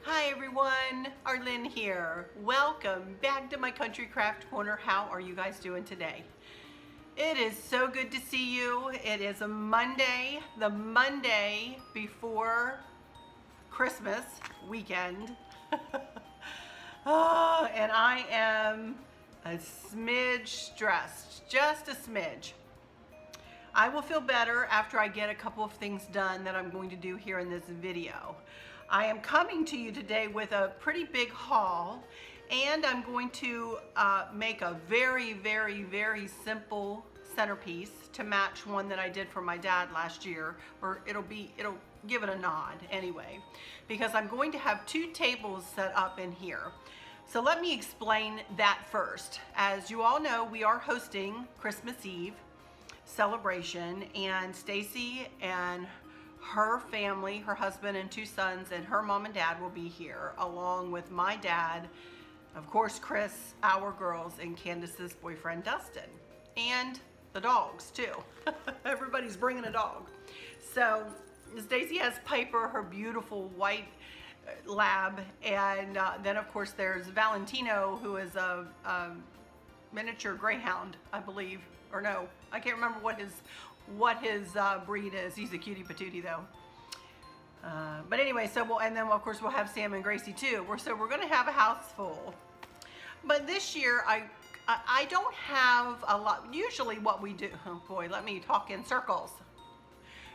Hi everyone, Arlene here. Welcome back to my Country Craft Corner. How are you guys doing today? It is so good to see you. It is a Monday, the Monday before Christmas weekend. Oh, and I am a smidge stressed, just a smidge. I will feel better after I get a couple of things done that I'm going to do here in this video. I am coming to you today with a pretty big haul, and I'm going to make a very simple centerpiece to match one that I did for my dad last year, or it'll give it a nod anyway, because I'm going to have two tables set up in here. So let me explain that first. As you all know, we are hosting Christmas Eve celebration, and Stacy and her family, her husband and two sons, and her mom and dad will be here, along with my dad, of course Chris, our girls, and Candace's boyfriend Dustin, and the dogs too. Everybody's bringing a dog. So Stacy has Piper, her beautiful white lab, and then of course there's Valentino, who is a miniature greyhound, I believe, or no, I can't remember what his breed is. He's a cutie patootie though. But anyway, so and then of course we'll have Sam and Gracie too. So we're gonna have a house full. But this year I don't have a lot. Usually what we do, oh boy, let me talk in circles.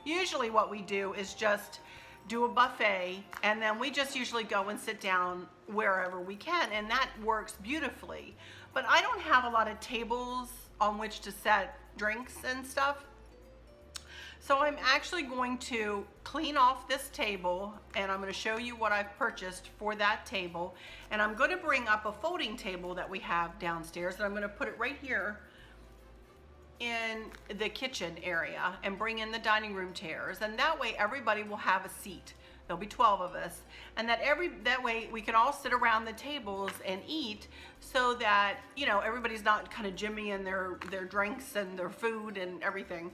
Usually what we do is just do a buffet, and then we just usually go and sit down wherever we can, and that works beautifully. But I don't have a lot of tables on which to set drinks and stuff. So I'm actually going to clean off this table, and I'm going to show you what I've purchased for that table. And I'm going to bring up a folding table that we have downstairs, and I'm going to put it right here in the kitchen area and bring in the dining room chairs, and that way everybody will have a seat. There'll be 12 of us, and that way we can all sit around the tables and eat, so that, you know, everybody's not kind of jimmying their drinks and their food and everything.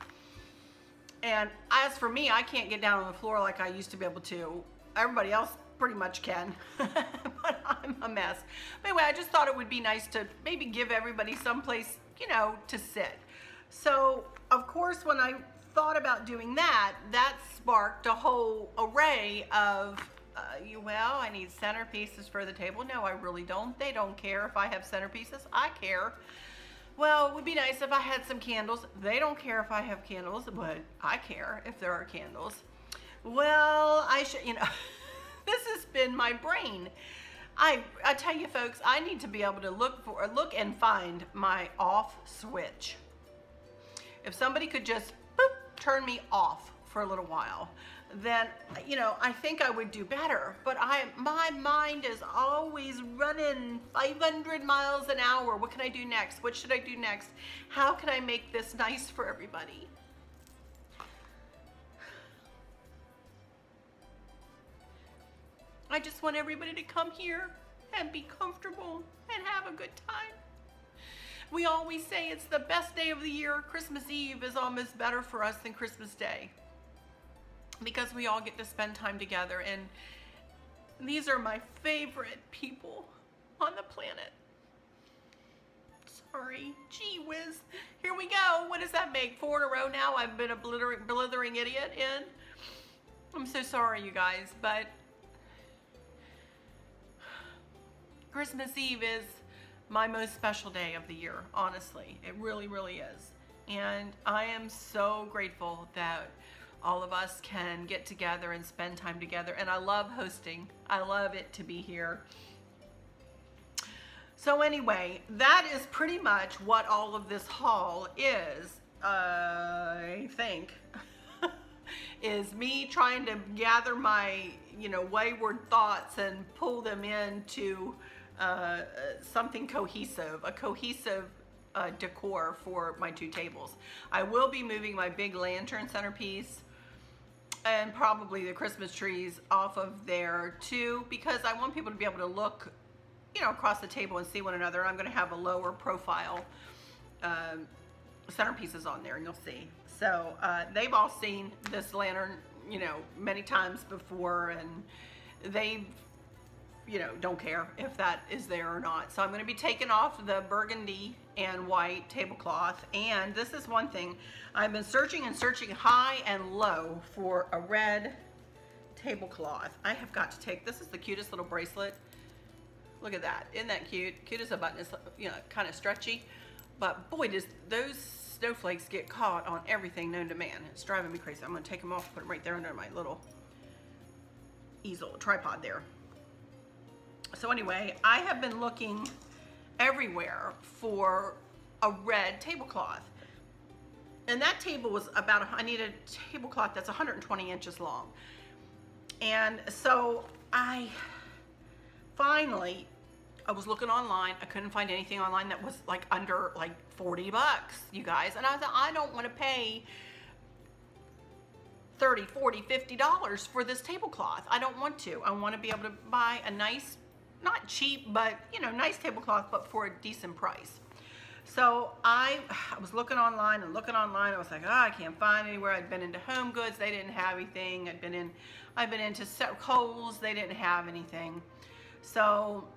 And as for me, I can't get down on the floor like I used to be able to. Everybody else pretty much can, but I'm a mess. But anyway, I just thought it would be nice to maybe give everybody someplace, you know, to sit. So of course, when I thought about doing that, that sparked a whole array of, well, I need centerpieces for the table. No, I really don't. They don't care if I have centerpieces. I care. Well, it would be nice if I had some candles. They don't care if I have candles, but I care if there are candles. Well, I should, you know, this has been my brain. I tell you folks, I need to be able to look and find my off switch. If somebody could just boop, turn me off for a little while, then, you know, I think I would do better. But my mind is always running 500 miles an hour. What can I do next? What should I do next? How can I make this nice for everybody? I just want everybody to come here and be comfortable and have a good time. We always say it's the best day of the year. Christmas Eve is almost better for us than Christmas Day, because we all get to spend time together, and these are my favorite people on the planet. Sorry, gee whiz. Here we go. What does that make? 4 in a row now I've been a blithering idiot in. I'm so sorry, you guys, but Christmas Eve is my most special day of the year, honestly. It really is. And I am so grateful that all of us can get together and spend time together, and I love hosting. I love it to be here. So anyway, that is pretty much what all of this haul is, I think. Is me trying to gather my, you know, wayward thoughts and pull them into something cohesive, a cohesive decor for my two tables. I will be moving my big lantern centerpiece and probably the Christmas trees off of there too, because I want people to be able to look, you know, across the table and see one another. I'm going to have a lower profile centerpieces on there, and you'll see. So they've all seen this lantern, you know, many times before, and they've you know, don't care if that is there or not. So I'm going to be taking off the burgundy and white tablecloth. And this is one thing, I've been searching and searching high and low for a red tablecloth. I have got to take, this is the cutest little bracelet. Look at that, isn't that cute? Cute as a button. It's, you know, kind of stretchy, but boy, does those snowflakes get caught on everything known to man. It's driving me crazy. I'm going to take them off, put them right there under my little easel, tripod there. So anyway, I have been looking everywhere for a red tablecloth. And that table was about, I need a tablecloth that's 120 inches long. And so I was looking online. I couldn't find anything online that was like under like 40 bucks, you guys. And I thought, I don't want to pay $30, $40, $50 for this tablecloth. I don't want to. I want to be able to buy a nice, not cheap, but you know, nice tablecloth, but for a decent price. So I was looking online and looking online. I was like, oh, I can't find anywhere. I'd been into Home Goods. They didn't have anything. I've been into Kohl's. They didn't have anything. So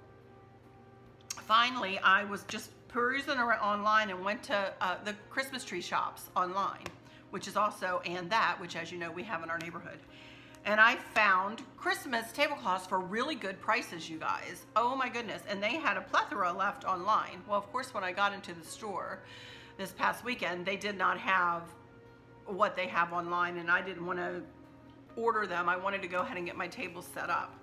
finally, I was just perusing around online and went to the Christmas tree shops online, which is also And That, which, as you know, we have in our neighborhood. And I found Christmas tablecloths for really good prices, you guys. Oh my goodness. And they had a plethora left online. Well, of course, when I got into the store this past weekend, they did not have what they have online, and I didn't want to order them. I wanted to go ahead and get my table set up.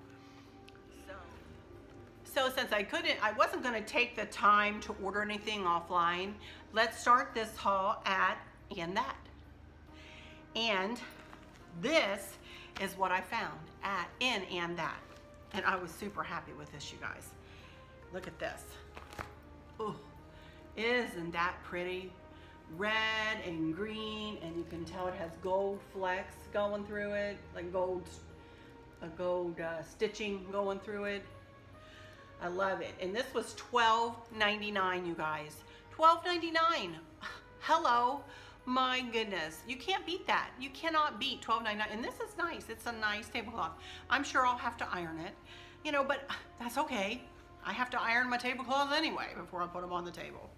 So since I wasn't going to take the time to order anything offline, let's start this haul at And That. And this is what I found in And That. And I was super happy with this, you guys. Look at this. Oh, isn't that pretty? Red and green, and you can tell it has gold flecks going through it, like gold stitching going through it. I love it. And this was $12.99, you guys. $12.99. Hello. My goodness. You can't beat that. You cannot beat $12.99. And this is nice. It's a nice tablecloth. I'm sure I'll have to iron it, you know, but that's okay. I have to iron my tablecloths anyway before I put them on the table.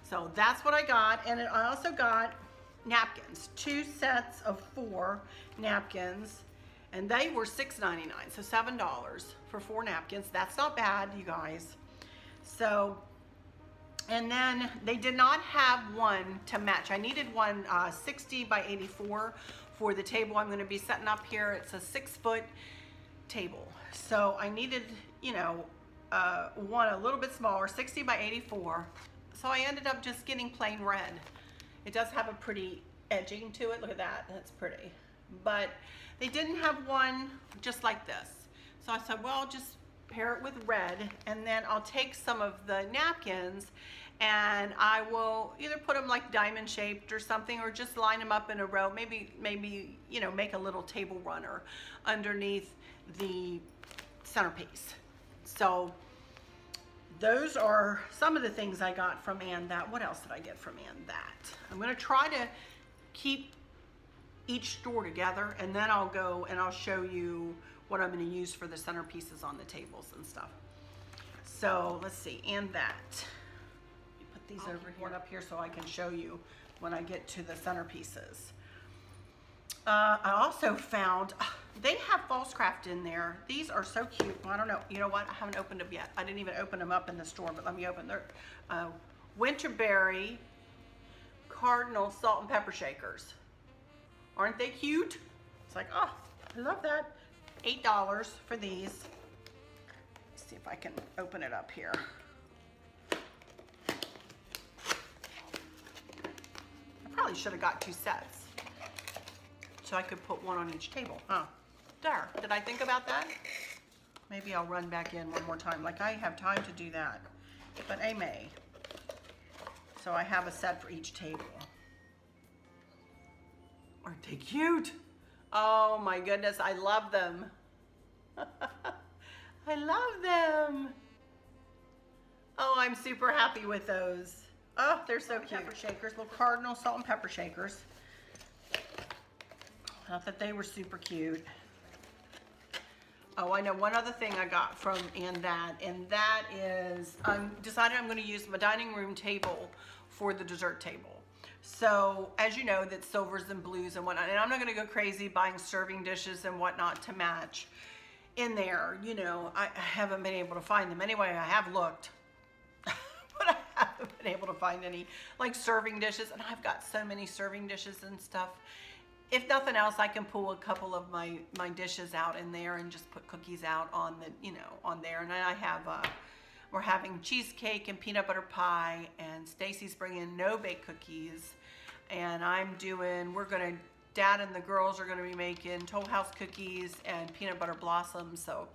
So that's what I got. And I also got napkins, 2 sets of 4 napkins. And they were $6.99, so $7 for 4 napkins. That's not bad, you guys. So, and then they did not have one to match. I needed one 60 by 84 for the table I'm going to be setting up here. It's a 6-foot table. So I needed, you know, one a little bit smaller, 60 by 84. So I ended up just getting plain red. It does have a pretty edging to it. Look at that. That's pretty. But they didn't have one just like this. So I said, well, just pair it with red, and then I'll take some of the napkins and I will either put them like diamond shaped or something, or just line them up in a row. Maybe, you know, make a little table runner underneath the centerpiece. So those are some of the things I got from And That. What else did I get from And That? I'm going to try to keep each store together, and then I'll go and I'll show you what I'm going to use for the centerpieces on the tables and stuff. So let's see, And That. Let me put these over here up here so I can show you when I get to the centerpieces. I also found, they have false craft in there. These are so cute. Well, I don't know. You know what? I haven't opened them yet. I didn't even open them up in the store, but let me open their Winterberry Cardinal Salt and Pepper Shakers. Aren't they cute? It's like, oh, I love that. $8 for these. Let's see if I can open it up here. I probably should have got 2 sets, so I could put one on each table. Oh, there. Did I think about that? Maybe I'll run back in one more time. Like, I have time to do that, but I may. So I have a set for each table. Aren't they cute? Oh my goodness, I love them. I love them. Oh, I'm super happy with those. Oh, they're so cute. Pepper shakers, little Cardinal Salt and Pepper shakers. Not that they were super cute. Oh, I know one other thing I got from and that is I'm decided I'm going to use my dining room table for the dessert table. So as you know, that silvers and blues and whatnot, and I'm not going to go crazy buying serving dishes and whatnot to match in there. You know, I haven't been able to find them. Anyway, I have looked, but I haven't been able to find any like serving dishes, and I've got so many serving dishes and stuff. If nothing else, I can pull a couple of my dishes out in there and just put cookies out on the, you know, on there. And then I have, we're having cheesecake and peanut butter pie, and Stacy's bringing no-bake cookies. And Dad and the girls are gonna be making Toll House cookies and peanut butter blossoms. So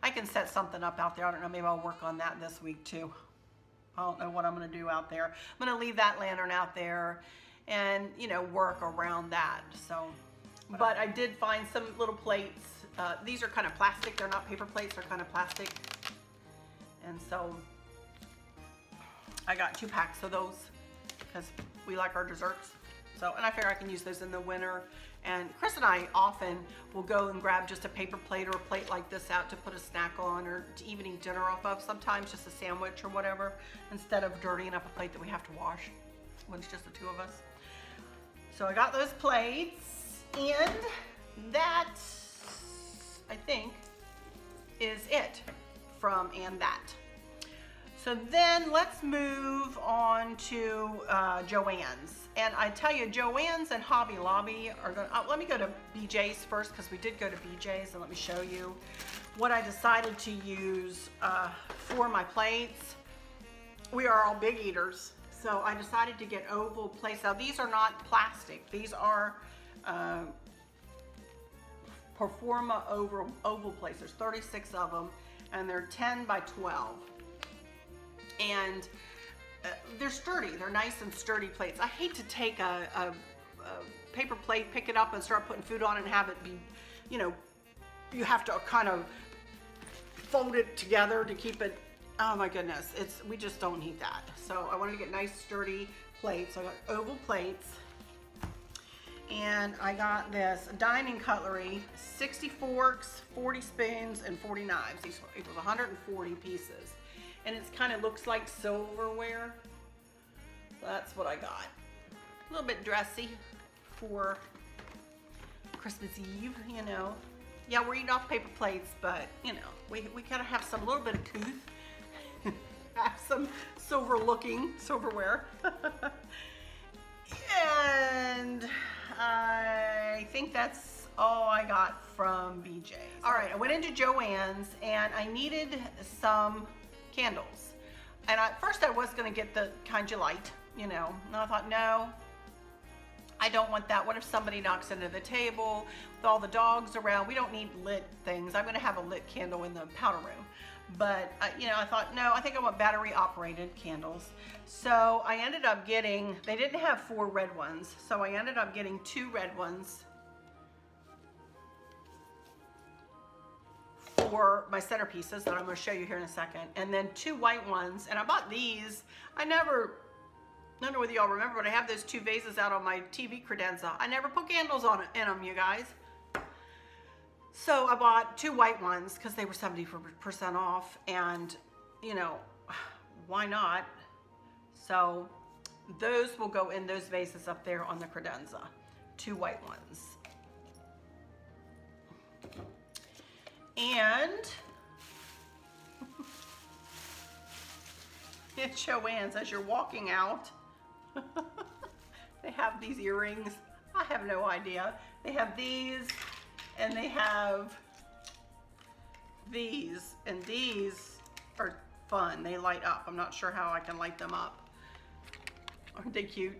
I can set something up out there. I don't know, maybe I'll work on that this week too. I don't know what I'm gonna do out there. I'm gonna leave that lantern out there and, you know, work around that. So, but I did find some little plates. These are kind of plastic. They're not paper plates, they're kind of plastic. And so I got 2 packs of those because we like our desserts. So, and I figure I can use those in the winter. And Chris and I often will go and grab just a paper plate or a plate like this out to put a snack on, or to even eat dinner off of. Sometimes just a sandwich or whatever, instead of dirtying up a plate that we have to wash when it's just the 2 of us. So I got those plates, and that, I think, is it from and that. So then let's move on to Joann's. And I tell you, Joann's and Hobby Lobby are going to, let me go to BJ's first, because we did go to BJ's, and let me show you what I decided to use for my plates. We are all big eaters. So I decided to get oval plates. Now these are not plastic. These are Performa oval plates. There's 36 of them, and they're 10 by 12. And they're sturdy. They're nice and sturdy plates. I hate to take a paper plate, pick it up, and start putting food on it and have it be, you know, you have to kind of fold it together to keep it. Oh my goodness, we just don't need that. So I wanted to get nice sturdy plates. So I got oval plates, and I got this dining cutlery, 60 forks, 40 spoons, and 40 knives. It was 140 pieces, and it kind of looks like silverware. So that's what I got. A little bit dressy for Christmas Eve, you know. Yeah, we're eating off paper plates, but you know, we gotta have some little bit of couth. Have some silverware. And I think that's all I got from BJ's. All right, I went into Joann's, and I needed some candles. And at first I was gonna get the kind you light, you know, and I thought, no, I don't want that. What if somebody knocks into the table with all the dogs around? We don't need lit things. I'm gonna have a lit candle in the powder room. But, you know, I thought, no, I think I want battery operated candles. So I ended up getting, they didn't have 4 red ones, so I ended up getting 2 red ones for my centerpieces that I'm going to show you here in a second, and then 2 white ones. And I bought these. I don't know whether y'all remember, but I have those 2 vases out on my TV credenza. I never put candles on it in them, you guys. So I bought 2 white ones because they were 70% off, and you know, why not? So those will go in those vases up there on the credenza. 2 white ones. And at Joann's, as you're walking out, they have these earrings. I have no idea. They have these, and they have these, and these are fun. They light up. I'm not sure how I can light them up. Aren't they cute?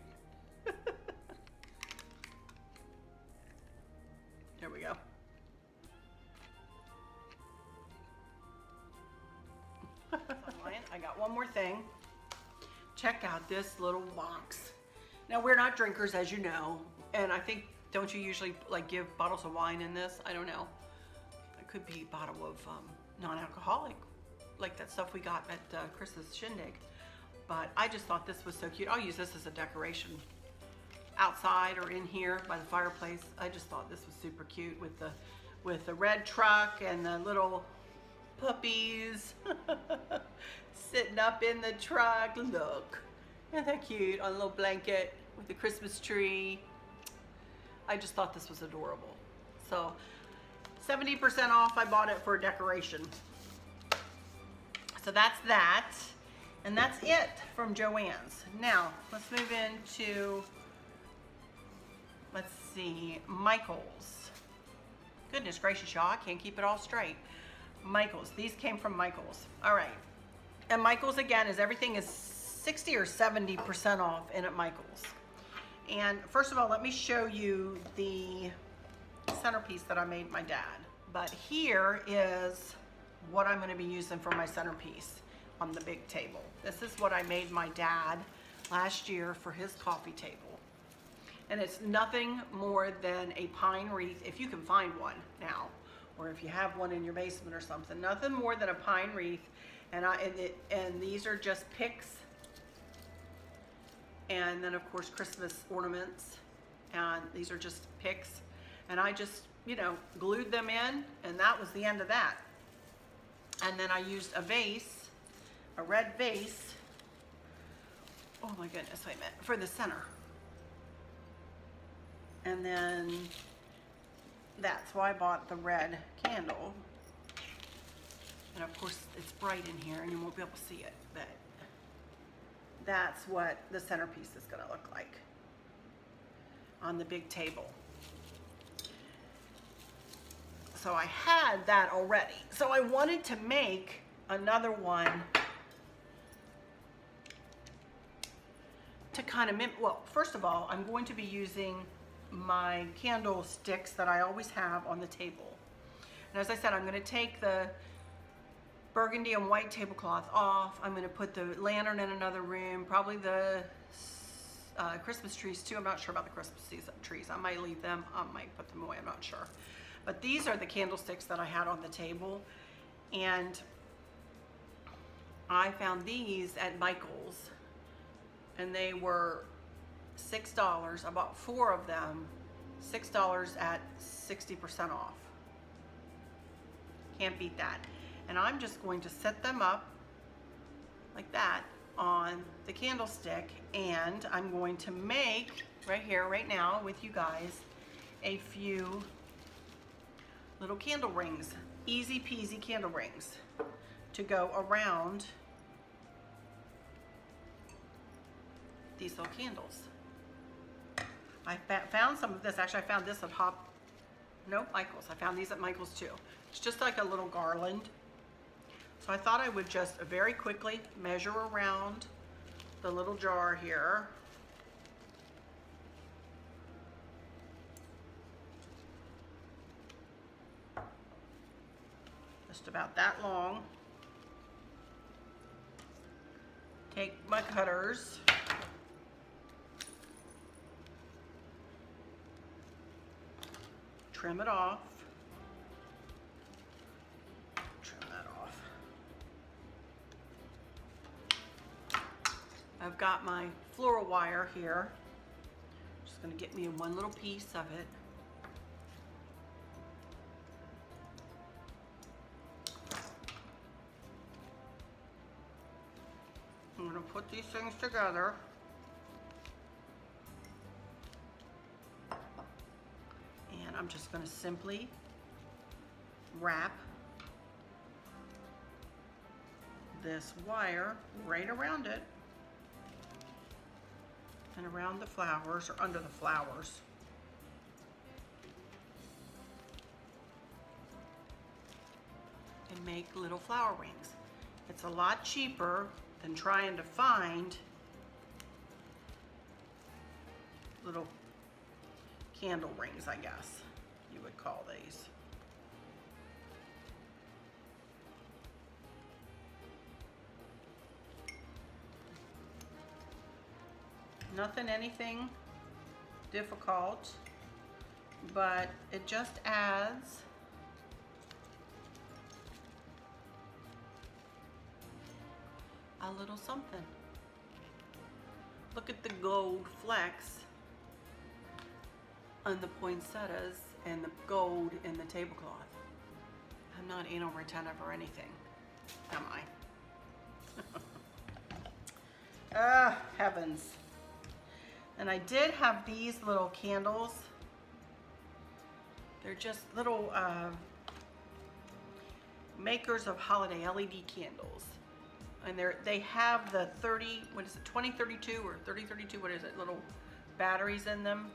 There we go. I got one more thing. Check out this little box. Now, we're not drinkers, as you know, and I think, don't you usually like give bottles of wine in this? I don't know. It could be a bottle of non-alcoholic, like that stuff we got at Chris's shindig. But I just thought this was so cute. I'll use this as a decoration outside or in here by the fireplace. I just thought this was super cute with with the red truck and the little puppies sitting up in the truck. Look, isn't that cute, on a little blanket with the Christmas tree. I just thought this was adorable. So 70% off. I bought it for decoration. So that's that. And that's it from Joann's. Now, let's move into, let's see, Michael's. Goodness gracious, y'all, I can't keep it all straight. Michael's. These came from Michael's. All right. And Michael's, again, is everything is 60 or 70% off in at Michael's. And first of all, let me show you the centerpiece that I made my dad. But here is what I'm going to be using for my centerpiece on the big table. This is what I made my dad last year for his coffee table. And it's nothing more than a pine wreath, if you can find one now, or if you have one in your basement or something. Nothing more than a pine wreath. And these are just picks. And then of course Christmas ornaments. And these are just picks. And I just, you know, glued them in, and that was the end of that. And then I used a vase, a red vase. Oh my goodness, wait a minute, for the center. And then that's why I bought the red candle. And of course it's bright in here and you won't be able to see it, but that's what the centerpiece is gonna look like on the big table. So I had that already. So I wanted to make another one to kind of mimic. Well, first of all, I'm going to be using my candlesticks that I always have on the table. And as I said, I'm going to take the burgundy and white tablecloth off. I'm going to put the lantern in another room, probably the Christmas trees too. I'm not sure about the Christmas trees. I might leave them. I might put them away. I'm not sure. But these are the candlesticks that I had on the table, and I found these at Michael's, and they were $6. I bought 4 of them, $6 at 60% off. Can't beat that. And I'm just going to set them up like that on the candlestick, and I'm going to make right here, right now with you guys, a few little candle rings, easy peasy candle rings to go around these little candles. I found some of this, actually I found this at Michael's. I found these at Michael's too. It's just like a little garland. So I thought I would just very quickly measure around the little jar here. Just about that long. Take my cutters. Trim it off. Trim that off. I've got my floral wire here. Just gonna get me one little piece of it. I'm going to put these things together. And I'm just going to simply wrap this wire right around it and around the flowers, or under the flowers. And make little flower rings. It's a lot cheaper than trying to find little candle rings, I guess you would call these. Anything difficult, but it just adds a little something. Look at the gold flecks on the poinsettias and the gold in the tablecloth. I'm not anal retentive or anything, am I? Ah, heavens. And I did have these little candles. They're just little makers of holiday LED candles. And they have the 2032 or 3032, what is it, little batteries in them.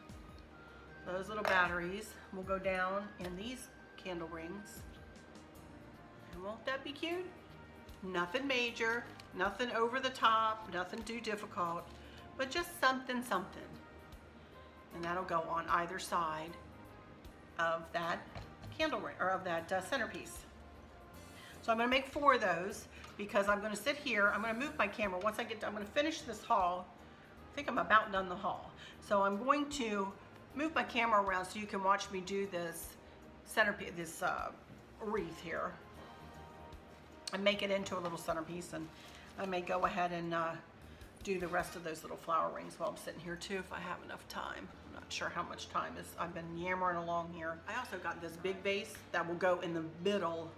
Those little batteries will go down in these candle rings. And won't that be cute? Nothing major, nothing over the top, nothing too difficult, but just something. And that'll go on either side of that candle ring, or of that centerpiece. So I'm gonna make 4 of those because I'm gonna sit here, I'm gonna move my camera. Once I get done, I'm gonna finish this haul. I think I'm about done the haul. So I'm going to move my camera around so you can watch me do this centerpiece, this wreath here, and make it into a little centerpiece. And I may go ahead and do the rest of those little flower rings while I'm sitting here too, if I have enough time. I'm not sure how much time is. I've been yammering along here. I also got this big vase that will go in the middle,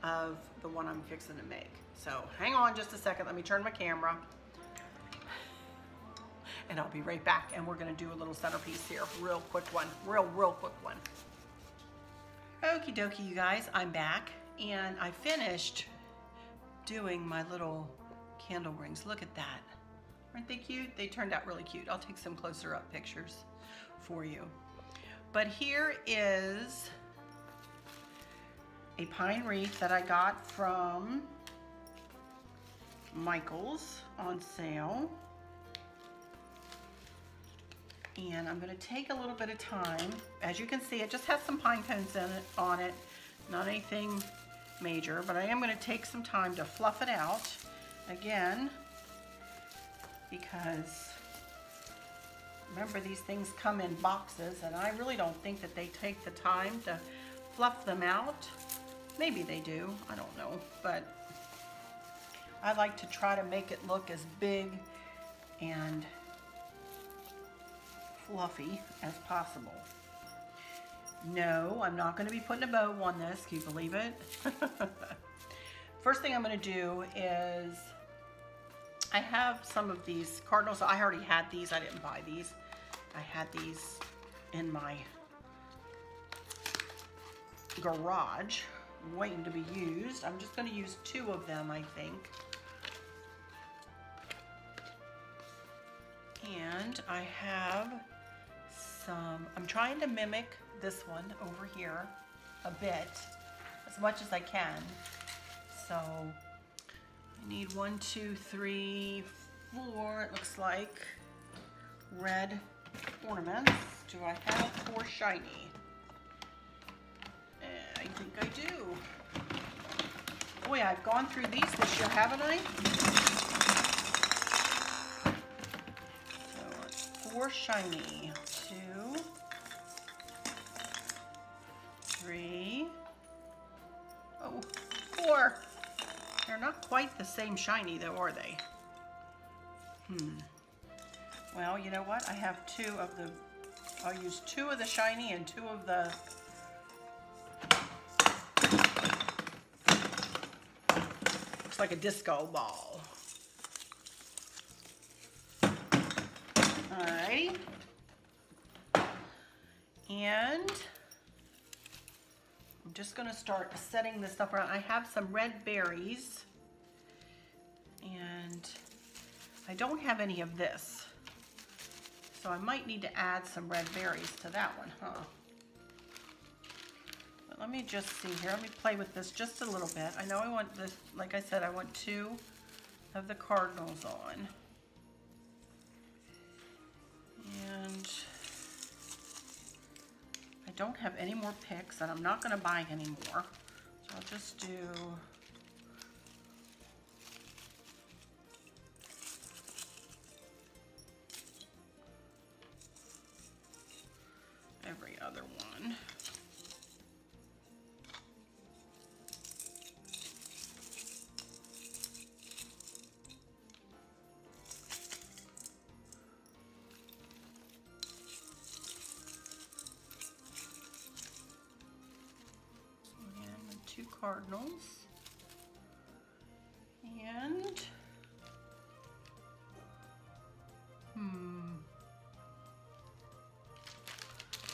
of the one I'm fixing to make. So hang on just a second. Let me turn my camera and I'll be right back. And we're gonna do a little centerpiece here. Real quick one, real quick one. Okie dokie, you guys, I'm back and I finished doing my little candle rings. Look at that. Aren't they cute? They turned out really cute. I'll take some closer up pictures for you. But here is a pine wreath that I got from Michael's on sale. And I'm gonna take a little bit of time. As you can see, it just has some pine cones in it, on it, not anything major, but I am gonna take some time to fluff it out again, because remember, these things come in boxes and I really don't think that they take the time to fluff them out. Maybe they do, I don't know, but I like to try to make it look as big and fluffy as possible. No, I'm not going to be putting a bow on this. Can you believe it? First thing I'm going to do is, I have some of these cardinals. I already had these. I didn't buy these. I had these in my garage waiting to be used. I'm just going to use 2 of them, I think. And I have some, I'm trying to mimic this one over here a bit, as much as I can. So I need 1, 2, 3, 4, it looks like, red ornaments. Do I have 4 shiny? I think I do. Boy, I've gone through these this year, haven't I? So 4 shiny. 2, 3. Oh, 4. They're not quite the same shiny though, are they? Well, you know what? I have 2 of the, I'll use 2 of the shiny and 2 of the looks like a disco ball. Alrighty. And I'm just gonna start setting this stuff around. I have some red berries and I don't have any of this. So I might need to add some red berries to that one, huh? But let me just see here. Let me play with this just a little bit. I know I want this, like I said, I want 2 of the cardinals on. And I don't have any more picks and I'm not going to buy any more. So I'll just do every other one. cardinals. And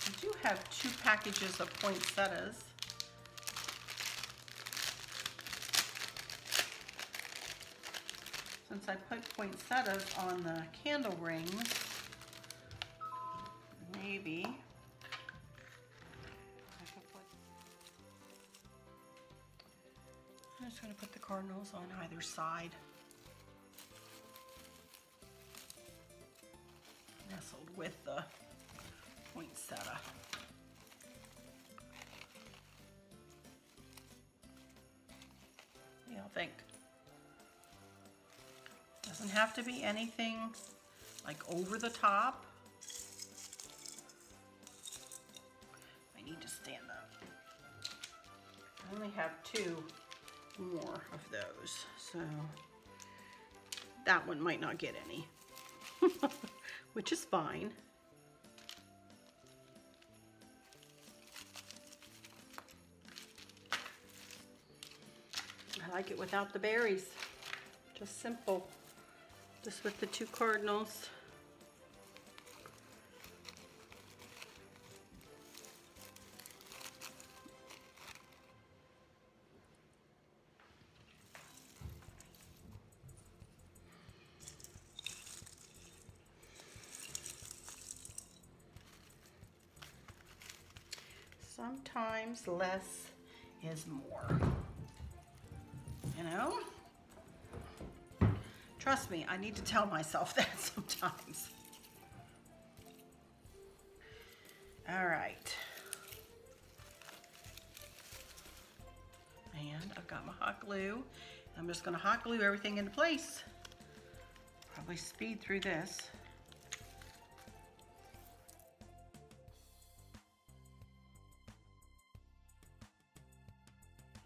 I do have 2 packages of poinsettias. Since I put poinsettias on the candle rings, maybe I could put, I'm just going to put the cardinals on either side. Nestled with the poinsettia. What do y'all think? Doesn't have to be anything like over the top. I need to stand up. I only have 2 more of those, so that one might not get any, which is fine. I like it without the berries, just simple. Just with the 2 cardinals. Sometimes less is more, you know? Trust me, I need to tell myself that sometimes. All right. And I've got my hot glue. I'm just gonna hot glue everything into place. Probably speed through this.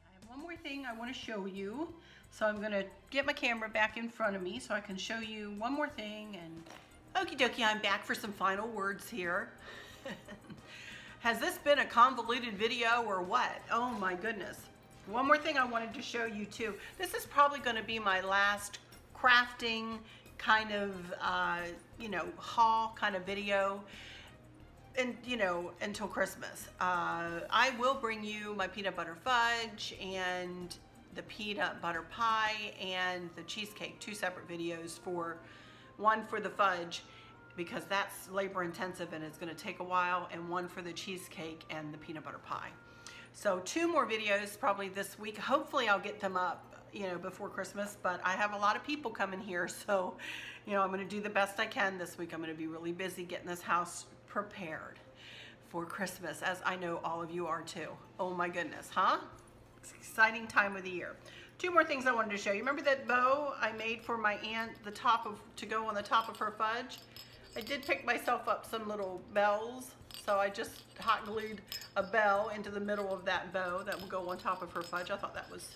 I have one more thing I want to show you. So I'm gonna get my camera back in front of me so I can show you one more thing, and okie dokie, I'm back for some final words here. Has this been a convoluted video or what? Oh my goodness. One more thing I wanted to show you too. This is probably gonna be my last crafting kind of, you know, haul kind of video. And you know, until Christmas. I will bring you my peanut butter fudge and the peanut butter pie and the cheesecake, 2 separate videos, for one for the fudge because that's labor intensive and it's going to take a while, and one for the cheesecake and the peanut butter pie. So 2 more videos probably this week. Hopefully I'll get them up, you know, before Christmas, but I have a lot of people coming here, so you know, I'm going to do the best I can this week. I'm going to be really busy getting this house prepared for Christmas, as I know all of you are too. Oh my goodness, huh? It's an exciting time of the year. 2 more things I wanted to show you. Remember that bow I made for my aunt, the top of, to go on the top of her fudge? I did pick myself up some little bells, so I just hot glued a bell into the middle of that bow that will go on top of her fudge. I thought that was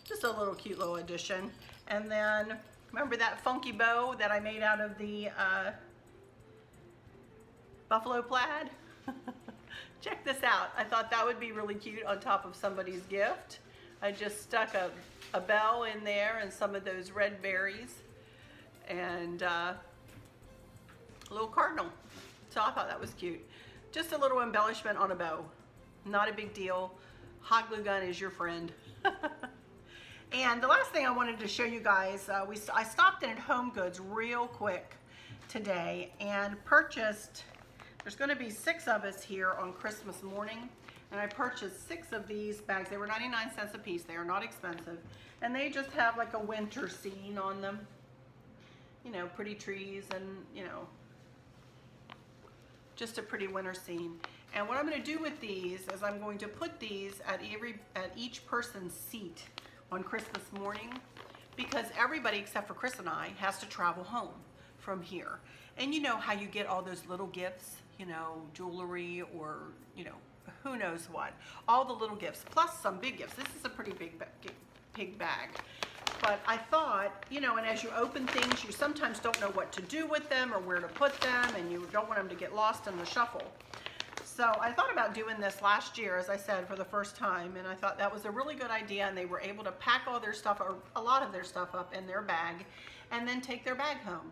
just a little cute little addition. And then remember that funky bow that I made out of the buffalo plaid? Check this out. I thought that would be really cute on top of somebody's gift. I just stuck a bell in there and some of those red berries and a little cardinal. So I thought that was cute. Just a little embellishment on a bow. Not a big deal. Hot glue gun is your friend. And the last thing I wanted to show you guys, I stopped in at Home Goods real quick today and purchased, there's going to be 6 of us here on Christmas morning, and I purchased 6 of these bags. They were 99 cents a piece. They are not expensive, and they just have like a winter scene on them, you know, pretty trees and, you know, just a pretty winter scene. And what I'm going to do with these is I'm going to put these at each person's seat on Christmas morning, because everybody except for Chris and I has to travel home from here. And you know how you get all those little gifts, you know, jewelry or, you know, who knows what. All the little gifts, plus some big gifts. This is a pretty big bag. But I thought, you know, and as you open things, you sometimes don't know what to do with them or where to put them, and you don't want them to get lost in the shuffle. So I thought about doing this last year, as I said, for the first time, and I thought that was a really good idea, and they were able to pack all their stuff, or a lot of their stuff, up in their bag and then take their bag home.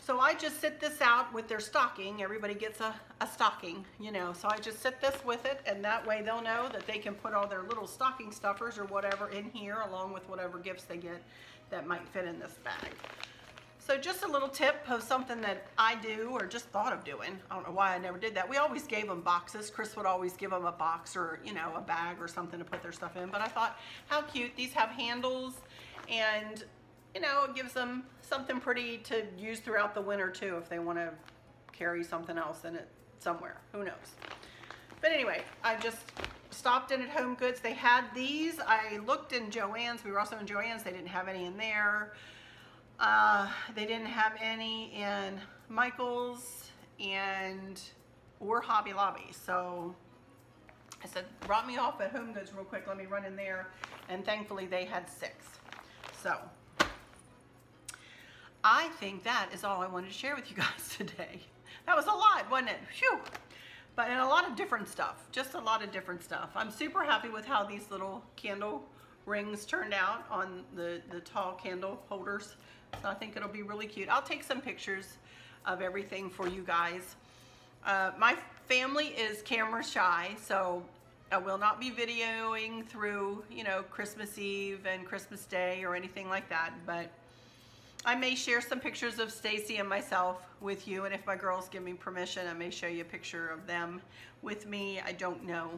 So I just sit this out with their stocking. Everybody gets a stocking, you know, so I just sit this with it, and that way they'll know that they can put all their little stocking stuffers or whatever in here, along with whatever gifts they get that might fit in this bag. So just a little tip of something that I do, or just thought of doing. I don't know why I never did that. We always gave them boxes. Chris would always give them a box, or, you know, a bag or something to put their stuff in. But I thought, how cute. These have handles, and, you know, it gives them something pretty to use throughout the winter too, if they want to carry something else in it somewhere. Who knows? But anyway, I just stopped in at Home Goods. They had these. I looked in Joann's. We were also in Joann's. They didn't have any in there. They didn't have any in Michael's or Hobby Lobby. So I said, drop me off at Home Goods real quick. Let me run in there. And thankfully they had 6. So I think that is all I wanted to share with you guys today. That was a lot, wasn't it? Phew. But and a lot of different stuff. Just a lot of different stuff. I'm super happy with how these little candle rings turned out on the tall candle holders. So I think it'll be really cute. I'll take some pictures of everything for you guys. My family is camera shy, so I will not be videoing through, you know, Christmas Eve and Christmas Day or anything like that, but I may share some pictures of Stacy and myself with you, and if my girls give me permission, I may show you a picture of them with me. I don't know.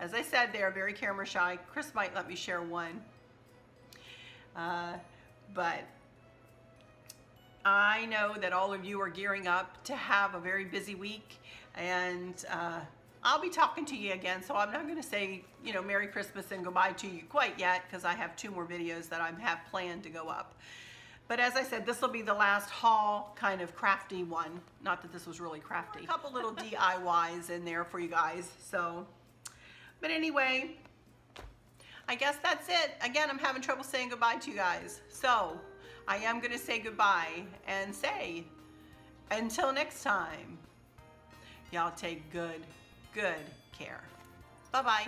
As I said, they are very camera shy. Chris might let me share one. But I know that all of you are gearing up to have a very busy week, and I'll be talking to you again, so I'm not going to say, you know, Merry Christmas and goodbye to you quite yet, because I have 2 more videos that I have planned to go up. But as I said, this will be the last haul, kind of crafty one. Not that this was really crafty. A couple little DIYs in there for you guys. So, but anyway, I guess that's it. Again, I'm having trouble saying goodbye to you guys. So I am going to say goodbye and say, until next time, y'all take good care. Bye-bye.